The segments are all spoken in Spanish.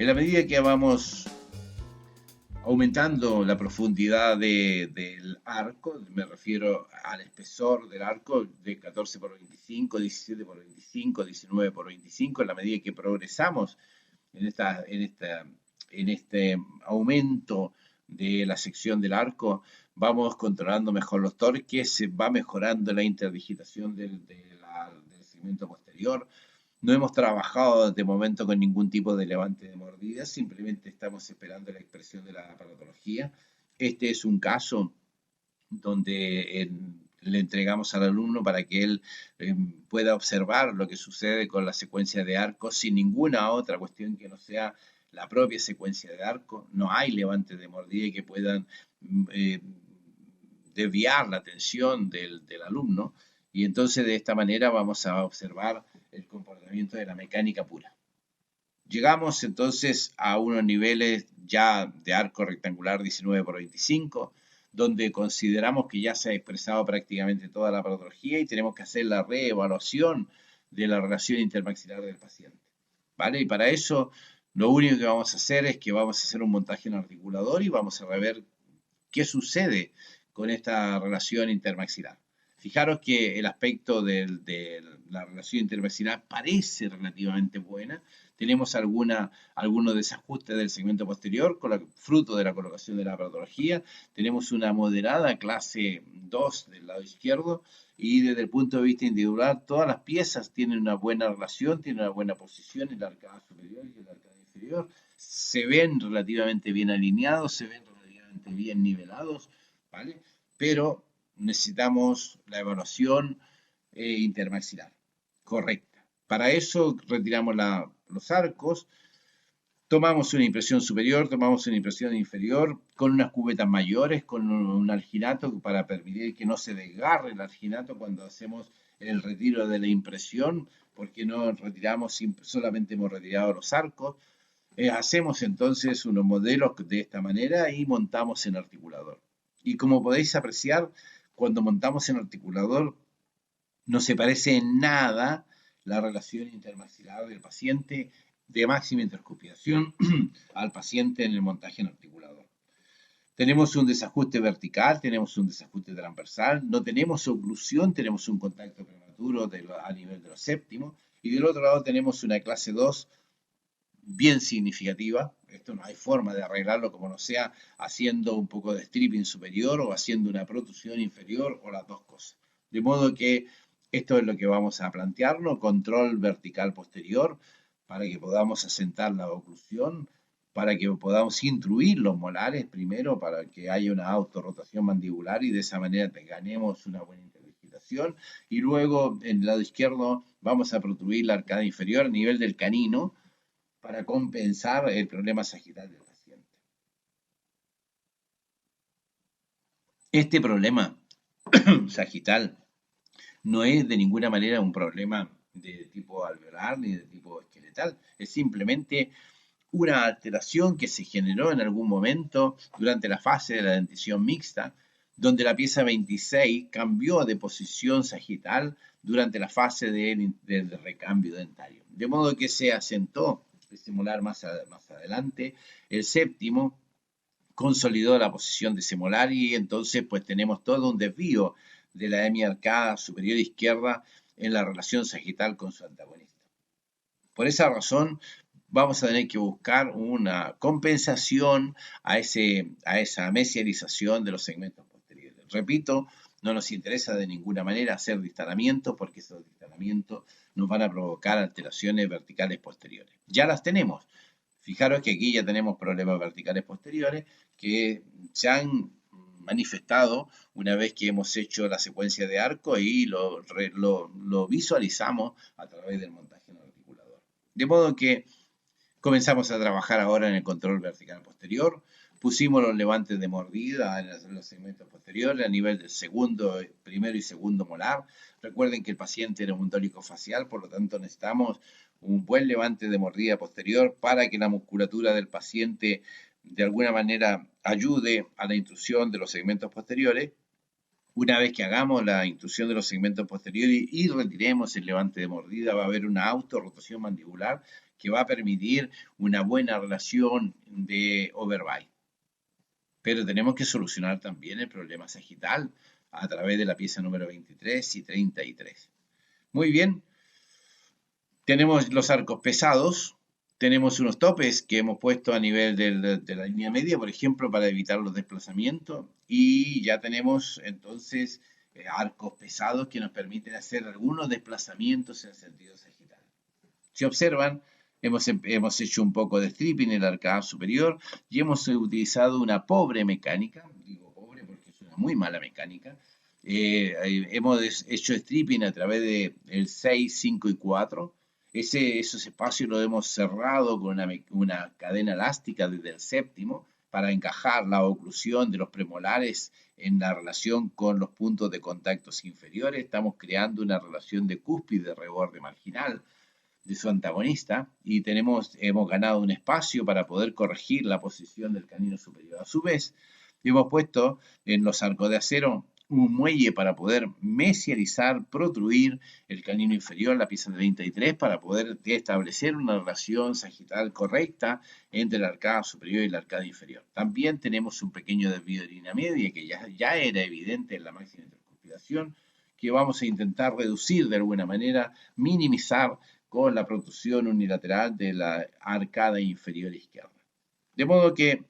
En la medida que vamos aumentando la profundidad del arco, me refiero al espesor del arco de 14 por 25, 17 por 25, 19 por 25, en la medida que progresamos en este aumento de la sección del arco, vamos controlando mejor los torques, se va mejorando la interdigitación del segmento posterior. No hemos trabajado de momento con ningún tipo de levante de mordida, simplemente estamos esperando la expresión de la aparatología. Este es un caso donde le entregamos al alumno para que él pueda observar lo que sucede con la secuencia de arcos sin ninguna otra cuestión que no sea la propia secuencia de arco. No hay levantes de mordida que puedan desviar la atención del alumno, y entonces de esta manera vamos a observar el comportamiento de la mecánica pura. Llegamos entonces a unos niveles ya de arco rectangular 19 por 25, donde consideramos que ya se ha expresado prácticamente toda la patología y tenemos que hacer la reevaluación de la relación intermaxilar del paciente, ¿vale? Y para eso lo único que vamos a hacer es que vamos a hacer un montaje en articulador y vamos a rever qué sucede con esta relación intermaxilar. Fijaros que el aspecto de la relación intermaxilar parece relativamente buena. Tenemos algunos desajustes del segmento posterior, fruto de la colocación de la patología. Tenemos una moderada clase 2 del lado izquierdo, y desde el punto de vista individual, todas las piezas tienen una buena relación, tienen una buena posición en la arcada superior y en la arcada inferior. Se ven relativamente bien alineados, se ven relativamente bien nivelados, ¿vale? Pero necesitamos la evaluación intermaxilar correcta. Para eso retiramos los arcos, tomamos una impresión superior, tomamos una impresión inferior con unas cubetas mayores, con un alginato para permitir que no se desgarre el alginato cuando hacemos el retiro de la impresión, porque no retiramos, solamente hemos retirado los arcos. Hacemos entonces unos modelos de esta manera y montamos en articulador. Y como podéis apreciar, cuando montamos en articulador, no se parece en nada la relación intermaxilar del paciente de máxima intercuspitación al paciente en el montaje en articulador. Tenemos un desajuste vertical, tenemos un desajuste transversal, no tenemos oclusión, tenemos un contacto prematuro a nivel de los séptimos, y del otro lado tenemos una clase 2 bien significativa. Esto no hay forma de arreglarlo como no sea haciendo un poco de stripping superior o haciendo una protusión inferior o las dos cosas. De modo que esto es lo que vamos a plantearlo: control vertical posterior para que podamos asentar la oclusión, para que podamos intruir los molares primero, para que haya una autorrotación mandibular y de esa manera ganemos una buena interdigitación, y luego en el lado izquierdo vamos a protruir la arcada inferior a nivel del canino para compensar el problema sagital del paciente. Este problema sagital no es de ninguna manera un problema de tipo alveolar ni de tipo esqueletal, es simplemente una alteración que se generó en algún momento durante la fase de la dentición mixta, donde la pieza 26 cambió de posición sagital durante la fase del recambio dentario. De modo que se asentó este molar más adelante, el séptimo consolidó la posición de ese molar y entonces pues tenemos todo un desvío de la hemiarcada superior izquierda en la relación sagital con su antagonista. Por esa razón vamos a tener que buscar una compensación a esa mesialización de los segmentos posteriores. Repito, no nos interesa de ninguna manera hacer distalamientos, porque esos distalamientos nos van a provocar alteraciones verticales posteriores. Ya las tenemos. Fijaros que aquí ya tenemos problemas verticales posteriores que se han manifestado una vez que hemos hecho la secuencia de arco y lo visualizamos a través del montaje en articulador. De modo que comenzamos a trabajar ahora en el control vertical posterior. Pusimos los levantes de mordida en los segmentos posteriores a nivel del primero y segundo molar. Recuerden que el paciente era un dólico facial, por lo tanto necesitamos un buen levante de mordida posterior para que la musculatura del paciente de alguna manera ayude a la intrusión de los segmentos posteriores. Una vez que hagamos la intrusión de los segmentos posteriores y retiremos el levante de mordida, va a haber una autorrotación mandibular que va a permitir una buena relación de overbite. Pero tenemos que solucionar también el problema sagital a través de la pieza número 23 y 33. Muy bien, tenemos los arcos pesados, tenemos unos topes que hemos puesto a nivel de la línea media, por ejemplo, para evitar los desplazamientos, y ya tenemos entonces arcos pesados que nos permiten hacer algunos desplazamientos en sentido sagital. Si observan, hemos hecho un poco de stripping en el arcada superior y hemos utilizado una pobre mecánica, digo pobre porque es una muy mala mecánica. Hemos hecho stripping a través de el 6, 5 y 4. Esos espacios los hemos cerrado con una cadena elástica desde el séptimo para encajar la oclusión de los premolares en la relación con los puntos de contactos inferiores. Estamos creando una relación de cúspide reborde marginal de su antagonista y hemos ganado un espacio para poder corregir la posición del canino superior. A su vez, hemos puesto en los arcos de acero un muelle para poder mesializar, protruir el canino inferior, la pieza 33, para poder establecer una relación sagital correcta entre la arcada superior y la arcada inferior. También tenemos un pequeño desvío de línea media que ya era evidente en la máxima intercuspidación, que vamos a intentar reducir de alguna manera, minimizar con la protrusión unilateral de la arcada inferior izquierda. De modo que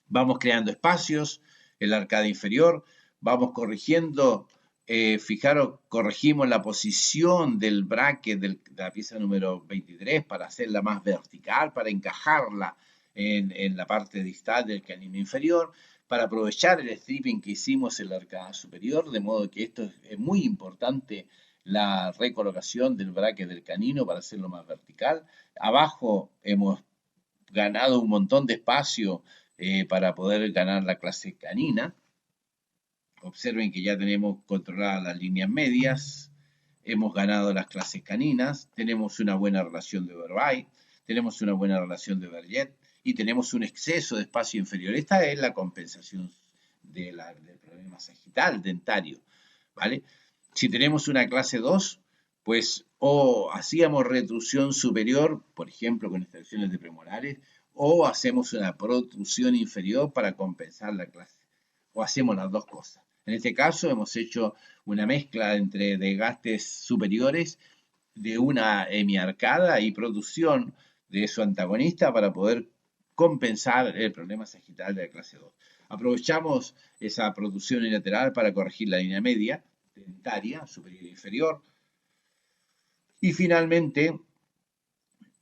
vamos creando espacios en la arcada inferior, vamos corrigiendo, fijaros, corregimos la posición del bracket de la pieza número 23 para hacerla más vertical, para encajarla en la parte distal del canino inferior, para aprovechar el stripping que hicimos en la arcada superior, de modo que esto es muy importante, la recolocación del bracket del canino para hacerlo más vertical. Abajo hemos ganado un montón de espacio para poder ganar la clase canina. Observen que ya tenemos controladas las líneas medias, hemos ganado las clases caninas, tenemos una buena relación de overbite, tenemos una buena relación de overjet y tenemos un exceso de espacio inferior. Esta es la compensación del problema sagital dentario, ¿vale? Si tenemos una clase 2, pues o hacíamos retrusión superior, por ejemplo, con extracciones de premolares, o hacemos una protrusión inferior para compensar la clase, o hacemos las dos cosas. En este caso hemos hecho una mezcla entre desgastes superiores de una hemiarcada y producción de su antagonista para poder compensar el problema sagital de la clase 2. Aprovechamos esa producción unilateral para corregir la línea media, dentaria, superior e inferior. Y finalmente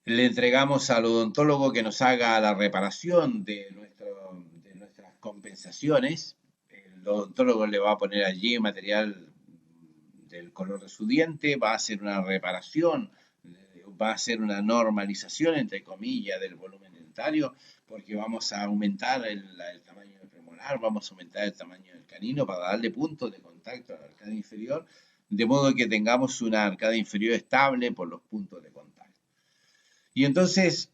le entregamos al odontólogo que nos haga la reparación de nuestras compensaciones. El odontólogo le va a poner allí material del color de su diente, va a hacer una reparación, va a hacer una normalización, entre comillas, del volumen dentario, porque vamos a aumentar el tamaño del premolar, vamos a aumentar el tamaño del canino para darle puntos de contacto a la arcada inferior, de modo que tengamos una arcada inferior estable por los puntos de contacto. Y entonces,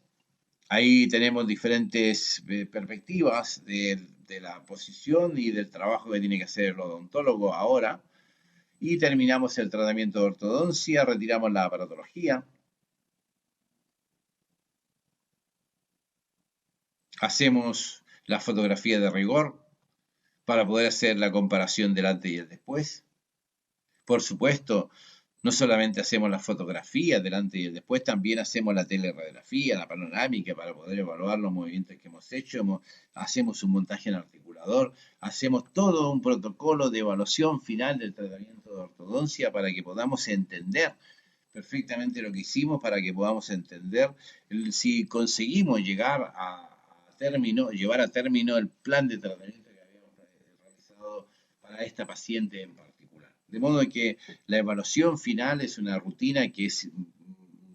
ahí tenemos diferentes perspectivas de la posición y del trabajo que tiene que hacer el odontólogo ahora. Y terminamos el tratamiento de ortodoncia, retiramos la aparatología. Hacemos la fotografía de rigor para poder hacer la comparación del antes y el después. Por supuesto, no solamente hacemos la fotografía del antes y el después, también hacemos la teleradiografía, la panorámica para poder evaluar los movimientos que hemos hecho. Hacemos un montaje en articulador, hacemos todo un protocolo de evaluación final del tratamiento de ortodoncia para que podamos entender perfectamente lo que hicimos, para que podamos entender si conseguimos llevar a término, llevar a término el plan de tratamiento que habíamos realizado para esta paciente en particular. De modo que la evaluación final es una rutina que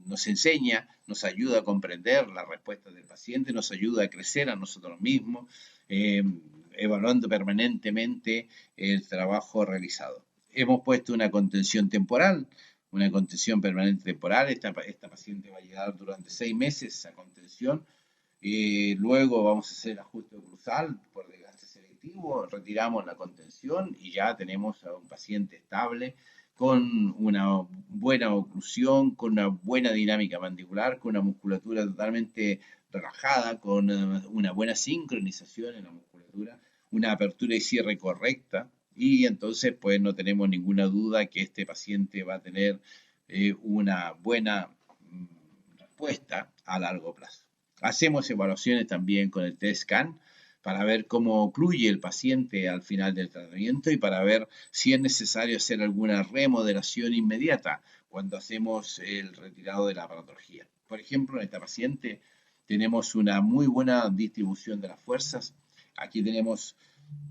nos enseña, nos ayuda a comprender la respuesta del paciente, nos ayuda a crecer a nosotros mismos, evaluando permanentemente el trabajo realizado. Hemos puesto una contención temporal, una contención permanente temporal. Esta paciente va a llegar durante 6 meses a contención. Luego vamos a hacer ajuste oclusal por desgaste selectivo efectivo, retiramos la contención y ya tenemos a un paciente estable con una buena oclusión, con una buena dinámica mandibular, con una musculatura totalmente relajada, con una buena sincronización en la musculatura, una apertura y cierre correcta, y entonces pues no tenemos ninguna duda que este paciente va a tener una buena respuesta a largo plazo. Hacemos evaluaciones también con el test scan para ver cómo ocluye el paciente al final del tratamiento y para ver si es necesario hacer alguna remodelación inmediata cuando hacemos el retirado de la patología. Por ejemplo, en esta paciente tenemos una muy buena distribución de las fuerzas. Aquí tenemos,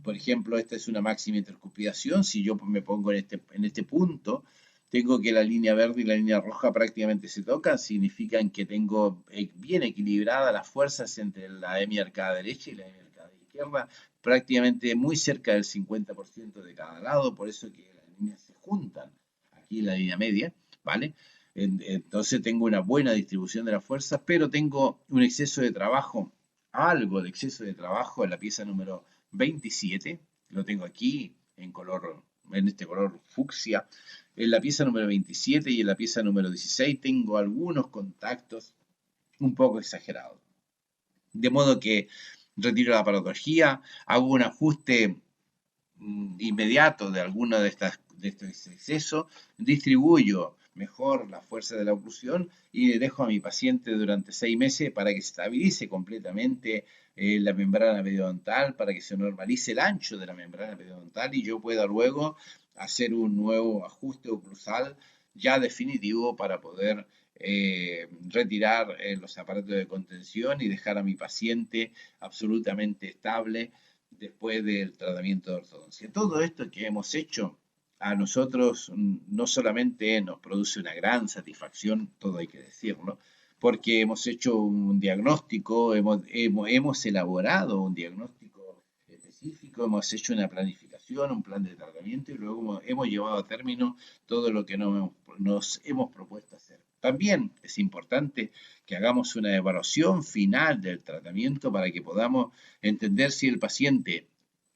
por ejemplo, esta es una máxima intercupidación. Si yo me pongo en este punto, tengo que la línea verde y la línea roja prácticamente se tocan, significan que tengo bien equilibradas las fuerzas entre la hemiarcada derecha y la hemiarcada izquierda, prácticamente muy cerca del 50% de cada lado, por eso que las líneas se juntan aquí en la línea media, ¿vale? Entonces tengo una buena distribución de las fuerzas, pero tengo un exceso de trabajo, algo de exceso de trabajo en la pieza número 27, lo tengo aquí en este color fucsia. En la pieza número 27 y en la pieza número 16 tengo algunos contactos un poco exagerados. De modo que retiro la patología, hago un ajuste inmediato de alguno de estos excesos, distribuyo mejor la fuerza de la oclusión y dejo a mi paciente durante 6 meses para que se estabilice completamente la membrana periodontal, para que se normalice el ancho de la membrana periodontal y yo pueda luego hacer un nuevo ajuste oclusal ya definitivo para poder retirar los aparatos de contención y dejar a mi paciente absolutamente estable después del tratamiento de ortodoncia. Todo esto que hemos hecho a nosotros no solamente nos produce una gran satisfacción, todo hay que decirlo, porque hemos hecho un diagnóstico, hemos elaborado un diagnóstico específico, hemos hecho una planificación, un plan de tratamiento y luego hemos llevado a término todo lo que nos hemos propuesto hacer. También es importante que hagamos una evaluación final del tratamiento para que podamos entender si el paciente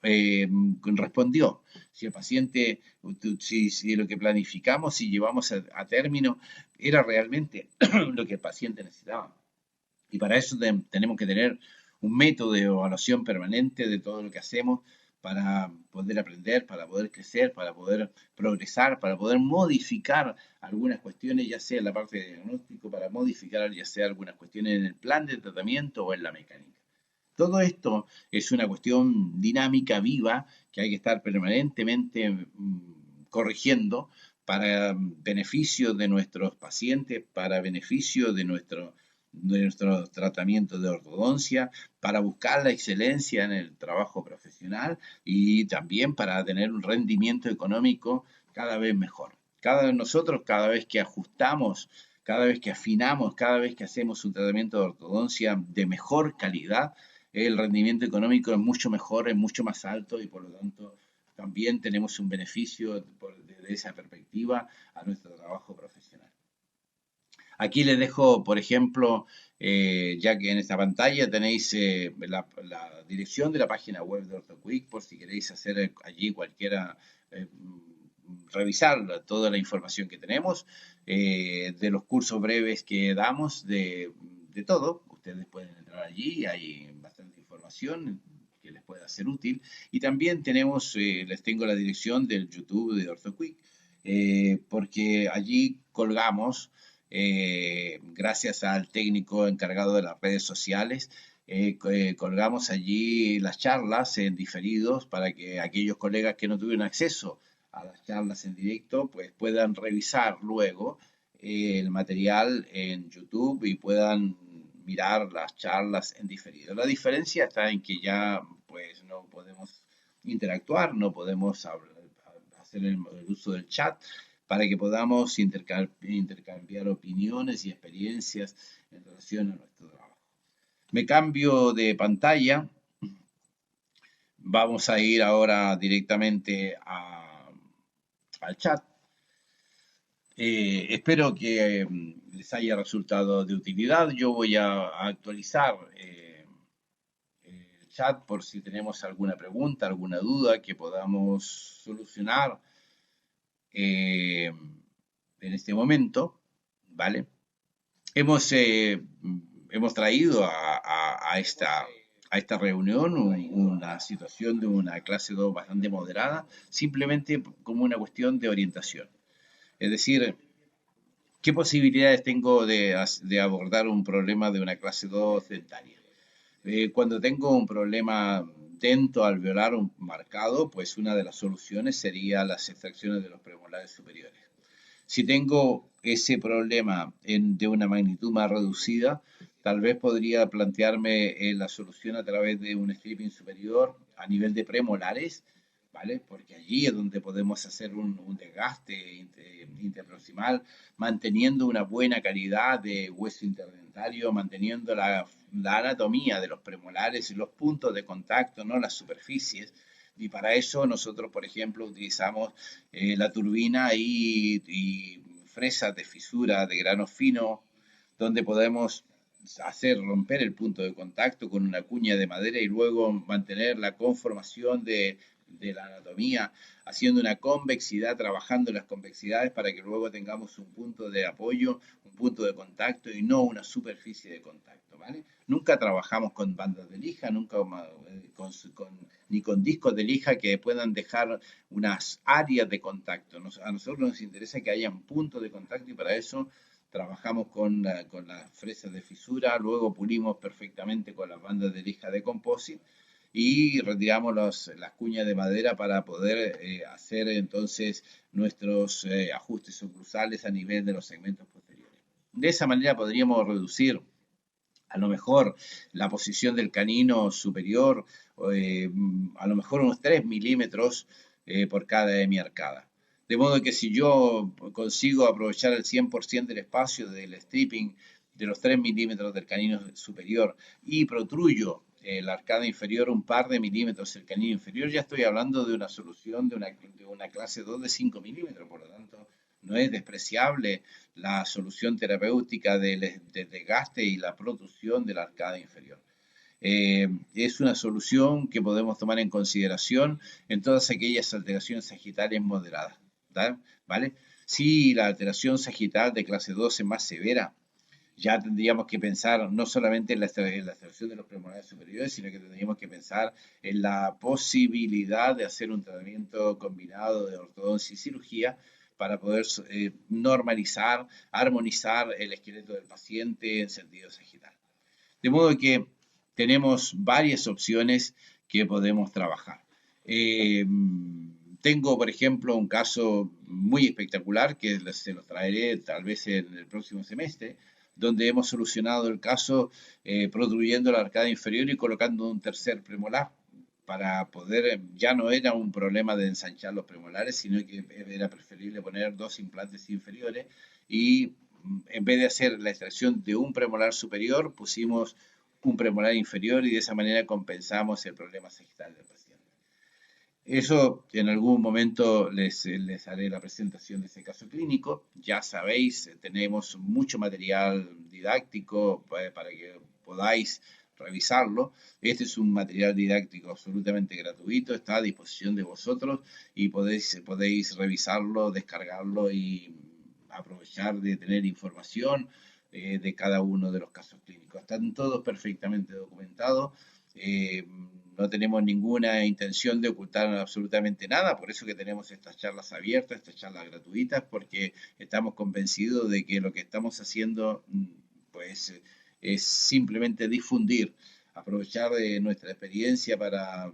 respondió, si el paciente, si lo que planificamos, si llevamos a término, era realmente lo que el paciente necesitaba. Y para eso tenemos que tener un método de evaluación permanente de todo lo que hacemos para poder aprender, para poder crecer, para poder progresar, para poder modificar algunas cuestiones, ya sea en la parte de diagnóstico, para modificar ya sea algunas cuestiones en el plan de tratamiento o en la mecánica. Todo esto es una cuestión dinámica, viva, que hay que estar permanentemente corrigiendo para beneficio de nuestros pacientes, para beneficio de nuestro tratamiento de ortodoncia, para buscar la excelencia en el trabajo profesional y también para tener un rendimiento económico cada vez mejor. Nosotros, cada vez que ajustamos, cada vez que afinamos, cada vez que hacemos un tratamiento de ortodoncia de mejor calidad, el rendimiento económico es mucho mejor, es mucho más alto y por lo tanto también tenemos un beneficio desde esa perspectiva a nuestro trabajo profesional. Aquí les dejo, por ejemplo, ya que en esta pantalla tenéis la dirección de la página web de OrthoQuick por si queréis hacer allí cualquiera, revisar toda la información que tenemos, de los cursos breves que damos, de todo. Ustedes pueden entrar allí, hay bastante información que les pueda ser útil. Y también les tengo la dirección del YouTube de OrthoQuick, porque allí colgamos, gracias al técnico encargado de las redes sociales, colgamos allí las charlas en diferidos para que aquellos colegas que no tuvieron acceso a las charlas en directo pues puedan revisar luego el material en YouTube y puedan mirar las charlas en diferido. La diferencia está en que ya pues no podemos interactuar, no podemos hacer el uso del chat para que podamos intercambiar opiniones y experiencias en relación a nuestro trabajo. Me cambio de pantalla. Vamos a ir ahora directamente al chat. Espero que les haya resultado de utilidad. Yo voy a actualizar el chat por si tenemos alguna pregunta, alguna duda que podamos solucionar en este momento, ¿vale? Hemos traído a esta reunión una situación de una clase 2 bastante moderada, simplemente como una cuestión de orientación. Es decir, ¿qué posibilidades tengo de abordar un problema de una clase 2 dentaria? Cuando tengo un problema dento alveolar marcado, pues una de las soluciones sería las extracciones de los premolares superiores. Si tengo ese problema de una magnitud más reducida, tal vez podría plantearme la solución a través de un stripping superior a nivel de premolares, ¿vale? Porque allí es donde podemos hacer un desgaste interproximal, manteniendo una buena calidad de hueso interdentario, manteniendo la anatomía de los premolares y los puntos de contacto, no las superficies. Y para eso nosotros, por ejemplo, utilizamos la turbina y fresas de fisura de grano fino, donde podemos hacer romper el punto de contacto con una cuña de madera y luego mantener la conformación de la anatomía, haciendo una convexidad, trabajando las convexidades para que luego tengamos un punto de apoyo, un punto de contacto y no una superficie de contacto, ¿vale? Nunca trabajamos con bandas de lija, nunca ni con discos de lija que puedan dejar unas áreas de contacto. A nosotros nos interesa que haya un punto de contacto y para eso trabajamos con las fresas de fisura, luego pulimos perfectamente con las bandas de lija de composite y retiramos las cuñas de madera para poder hacer entonces nuestros ajustes oclusales a nivel de los segmentos posteriores. De esa manera podríamos reducir a lo mejor la posición del canino superior, a lo mejor unos 3 milímetros por cada hemiarcada. De modo que si yo consigo aprovechar el 100% del espacio del stripping de los 3 milímetros del canino superior y protruyo la arcada inferior un par de milímetros el canino inferior, ya estoy hablando de una solución de una clase 2 de 5 milímetros, por lo tanto no es despreciable la solución terapéutica del desgaste y la protrusión de la arcada inferior. Es una solución que podemos tomar en consideración en todas aquellas alteraciones sagitales moderadas, ¿vale? Si la alteración sagital de clase 2 es más severa, ya tendríamos que pensar no solamente en la extracción de los premolares superiores, sino que tendríamos que pensar en la posibilidad de hacer un tratamiento combinado de ortodoncia y cirugía para poder normalizar, armonizar el esqueleto del paciente en sentido sagital. De modo que tenemos varias opciones que podemos trabajar. Tengo, por ejemplo, un caso muy espectacular que se los traeré tal vez en el próximo semestre, donde hemos solucionado el caso protruyendo la arcada inferior y colocando un tercer premolar para poder, ya no era un problema de ensanchar los premolares, sino que era preferible poner 2 implantes inferiores y en vez de hacer la extracción de un premolar superior, pusimos un premolar inferior y de esa manera compensamos el problema sagital del paciente. Eso en algún momento les haré la presentación de ese caso clínico. Ya sabéis, tenemos mucho material didáctico para que podáis revisarlo. Este es un material didáctico absolutamente gratuito, está a disposición de vosotros y podéis revisarlo, descargarlo y aprovechar de tener información de cada uno de los casos clínicos. Están todos perfectamente documentados. No tenemos ninguna intención de ocultar absolutamente nada, por eso que tenemos estas charlas abiertas, estas charlas gratuitas, porque estamos convencidos de que lo que estamos haciendo pues es simplemente difundir, aprovechar de nuestra experiencia para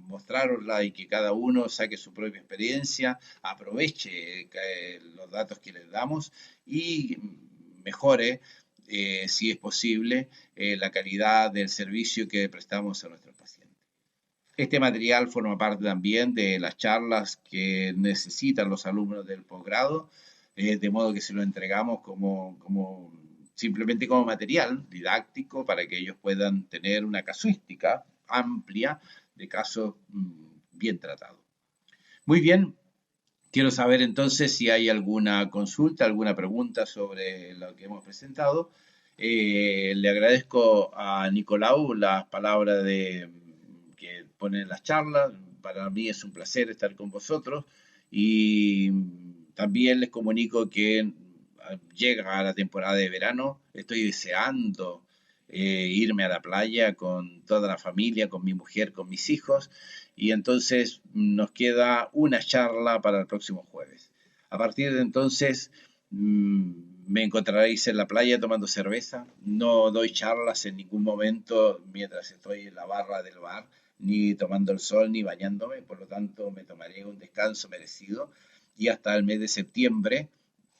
mostrarosla y que cada uno saque su propia experiencia, aproveche los datos que les damos y mejore, si es posible, la calidad del servicio que prestamos a nuestros pacientes. Este material forma parte también de las charlas que necesitan los alumnos del posgrado, de modo que se lo entregamos simplemente como material didáctico para que ellos puedan tener una casuística amplia de casos bien tratados. Muy bien, quiero saber entonces si hay alguna consulta, alguna pregunta sobre lo que hemos presentado. Le agradezco a Nicolau las palabras de que ponen las charlas. Para mí es un placer estar con vosotros y también les comunico que llega la temporada de verano. Estoy deseando irme a la playa con toda la familia, con mi mujer, con mis hijos, y entonces nos queda una charla para el próximo jueves. A partir de entonces me encontraréis en la playa tomando cerveza. No doy charlas en ningún momento mientras estoy en la barra del bar, ni tomando el sol, ni bañándome. Por lo tanto, me tomaré un descanso merecido. Y hasta el mes de septiembre,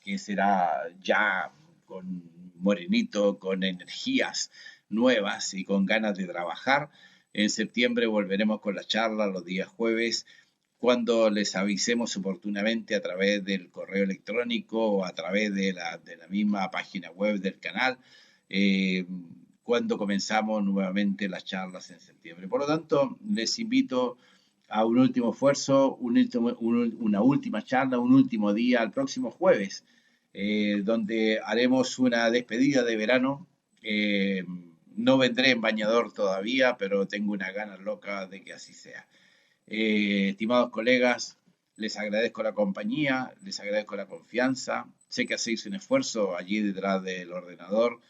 que será ya con morenito, con energías nuevas y con ganas de trabajar. En septiembre volveremos con la charla los días jueves, cuando les avisemos oportunamente a través del correo electrónico o a través de la misma página web del canal, eh, cuando comenzamos nuevamente las charlas en septiembre. Por lo tanto, les invito a un último esfuerzo, una última charla, un último día, el próximo jueves, donde haremos una despedida de verano. Eh, no vendré en bañador todavía, pero tengo una ganas loca de que así sea. Estimados colegas, les agradezco la compañía, les agradezco la confianza. Sé que hacéis un esfuerzo allí detrás del ordenador.